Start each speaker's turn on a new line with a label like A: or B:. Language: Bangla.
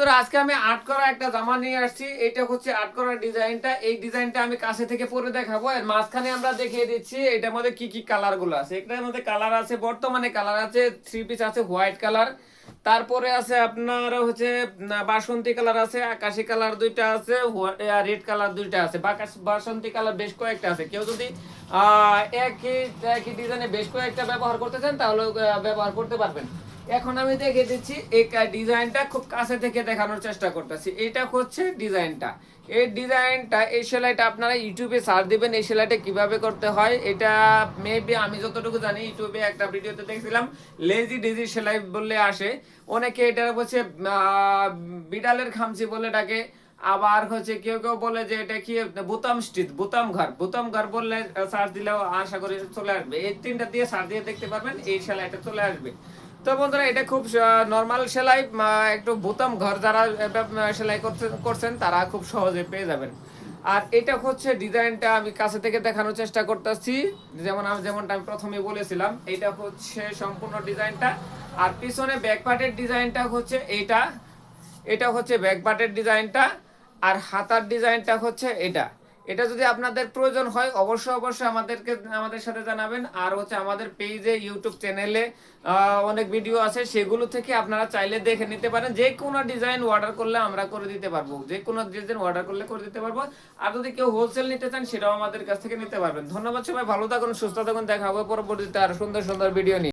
A: বন্ধুরা আজকে আমি আর্ট করা একটা জামা নিয়ে আসছি। এটা হচ্ছে আর্ট করা ডিজাইনটা। এই ডিজাইনটা আমি কাছে থেকে পরে দেখাবো। এর মাঝখানে আমরা দেখিয়ে দিচ্ছি এটার মধ্যে কি কি কালার গুলো আছে। এটার মধ্যে কালার আছে, বর্তমানে কালার আছে 3 পিস আছে হোয়াইট কালার, তারপরে আছে আপনার হচ্ছে বাসন্তী কালার আছে, আকাশি কালার দুইটা আছে, রেড কালার দুইটা আছে। বাসন্তী কালার বেশ কয়েকটা আছে। কেউ যদি একই একই ডিজাইনে বেশ কয়েকটা ব্যবহার করতে চান তাহলে ব্যবহার করতে পারবেন। এখন আমি দেখে দিচ্ছি এই ডিজাইনটা খুব কাছে থেকে দেখানোর চেষ্টা করতেছি। এটা হচ্ছে ডিজাইনটা। এই ডিজাইনটা, এই সেলাইটা আপনারা ইউটিউবে সার্চ দিবেন এই সেলাইটা কিভাবে করতে হয়। এটা মেবি আমি যতটুকু জানি ইউটিউবে একটা ভিডিওতে দেখছিলাম, লেজি ডেজি সেলাই বললে আসে। অনেকে এটা হচ্ছে বিড়ালের খামচি বলে ডাকে। আবার হচ্ছে কেউ কেউ বলে যে এটা কি বোতাম স্টিচ, বোতাম ঘর বললে সার্চ দিলেও আশা করি চলে আসবে। এই তিনটা দিয়ে সার্চ দিয়ে দেখতে পারবেন, এই সেলাইটা চলে আসবে। তো বন্ধুরা এটা খুব নরমাল সেলাই, একটু বোতাম ঘর যারা সেলাই করছেন তারা খুব সহজে পেয়ে যাবেন। আর এটা হচ্ছে ডিজাইনটা আমি কাছে থেকে দেখানোর চেষ্টা করতেছি। যেমনটা আমি প্রথমে বলেছিলাম, এটা হচ্ছে সম্পূর্ণ ডিজাইনটা। আর পিছনে ব্যাক পার্টের ডিজাইনটা হচ্ছে এইটা। এটা হচ্ছে ব্যাক পার্টের ডিজাইনটা। আর হাতার ডিজাইনটা হচ্ছে এটা। এটা যদি আপনাদের প্রয়োজন হয় অবশ্যই আমাদের সাথে জানাবেন। আর হচ্ছে আমাদের পেজে, ইউটিউব চ্যানেলে অনেক ভিডিও আছে, সেগুলো থেকে আপনারা চাইলে দেখে নিতে পারেন। যে কোনো ডিজাইন অর্ডার করলে আমরা করে দিতে পারবো, যে কোনো ডিজাইন অর্ডার করলে করে দিতে পারবো। আর যদি কেউ হোলসেল নিতে চান সেটাও আমাদের কাছ থেকে নিতে পারবেন। ধন্যবাদ সবাই, ভালো থাকুন, সুস্থ থাকুন। দেখা হবে পরবর্তীতে আর সুন্দর সুন্দর ভিডিও নিয়ে।